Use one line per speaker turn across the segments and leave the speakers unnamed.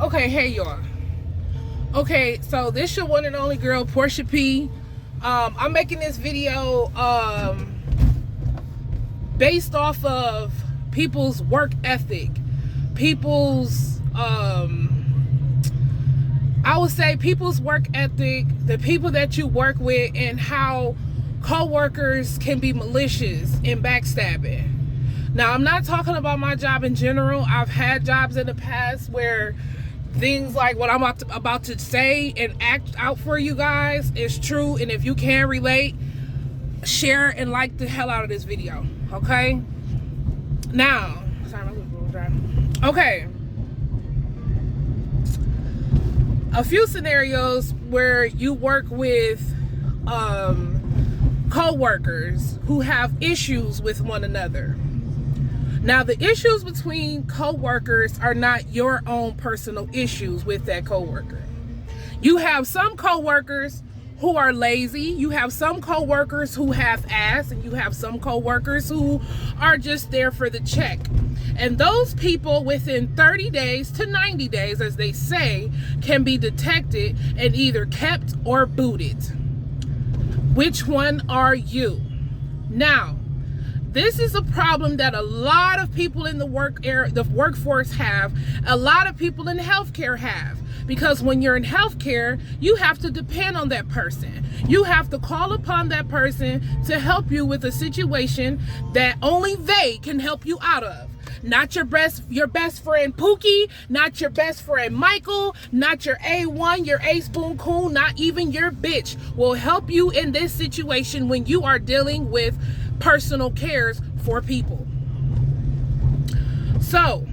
Okay, hey y'all. Okay, so this your one and only girl, Portia P. I'm making this video based off of people's work ethic, people's I would say people's work ethic, the people that you work with, and how co-workers can be malicious and backstabbing. Now, I'm not talking about my job in general. I've had jobs in the past where things like what I'm about to say and act out for you guys is true, and if you can relate, share and like the hell out of this video, okay? Now, okay, a few scenarios where you work with co-workers who have issues with one another. Now, the issues between co-workers are not your own personal issues with that co-worker. You have some co-workers who are lazy, you have some co-workers who have ass, and you have some co-workers who are just there for the check. And those people within 30 days to 90 days, as they say, can be detected and either kept or booted. Which one are you? Now, this is a problem that a lot of people in the workforce have, a lot of people in healthcare have. Because when you're in healthcare, you have to depend on that person. You have to call upon that person to help you with a situation that only they can help you out of. Not your best friend Pookie, not your best friend Michael, not your A1, your A spoon coon, not even your bitch will help you in this situation when you are dealing with personal cares for people. So,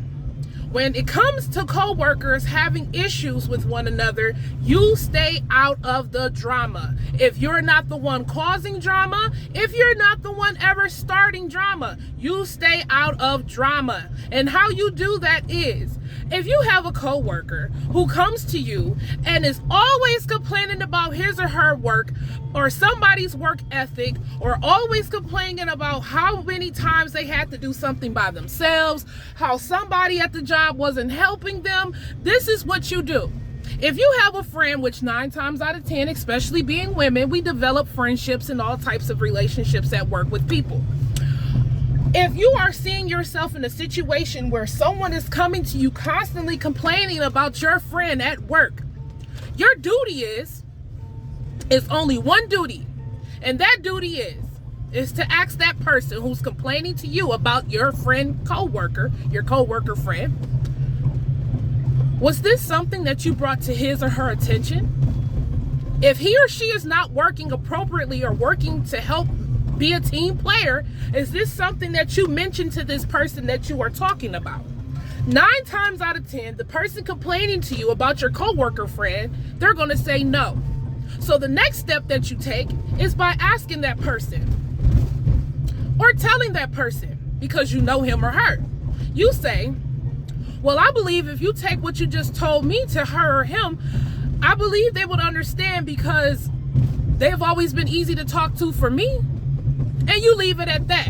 when it comes to co-workers having issues with one another, you stay out of the drama. If you're not the one causing drama, if you're not the one ever starting drama, you stay out of drama. And how you do that is, if you have a co-worker who comes to you and is always complaining about his or her work or somebody's work ethic, or always complaining about how many times they had to do something by themselves, how somebody at the job wasn't helping them, this is what you do. If you have a friend, which 9 times out of 10, especially being women, we develop friendships and all types of relationships at work with people. If you are seeing yourself in a situation where someone is coming to you constantly complaining about your friend at work, your duty is only one duty, and that duty is to ask that person who's complaining to you about your friend co-worker, your co-worker friend, was this something that you brought to his or her attention? If he or she is not working appropriately or working to help be a team player, is this something that you mentioned to this person that you are talking about? 9 times out of 10, the person complaining to you about your coworker friend, they're going to say no. So the next step that you take is by asking that person or telling that person, because you know him or her. You say, well, I believe if you take what you just told me to her or him, I believe they would understand because they've always been easy to talk to for me. And you leave it at that.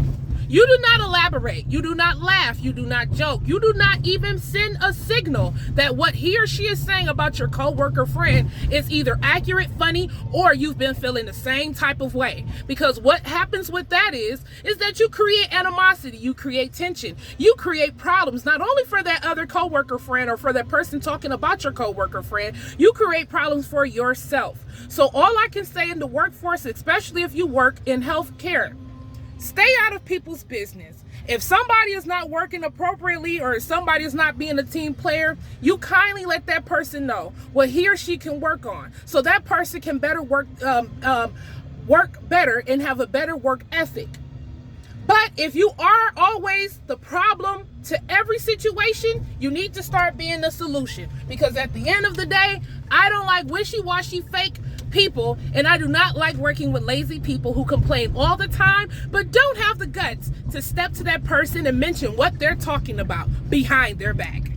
You do not elaborate. You do not laugh. You do not joke. You do not even send a signal that what he or she is saying about your coworker friend is either accurate, funny, or you've been feeling the same type of way. Because what happens with that is that you create animosity, you create tension, you create problems, not only for that other coworker friend or for that person talking about your coworker friend, you create problems for yourself. So all I can say in the workforce, especially if you work in healthcare, stay out of people's business. If somebody is not working appropriately or if somebody is not being a team player, you kindly let that person know what he or she can work on, so that person can better work better and have a better work ethic. But if you are always the problem to every situation, you need to start being the solution. Because at the end of the day, I don't like wishy-washy fake people, and I do not like working with lazy people who complain all the time but don't have the guts to step to that person and mention what they're talking about behind their back.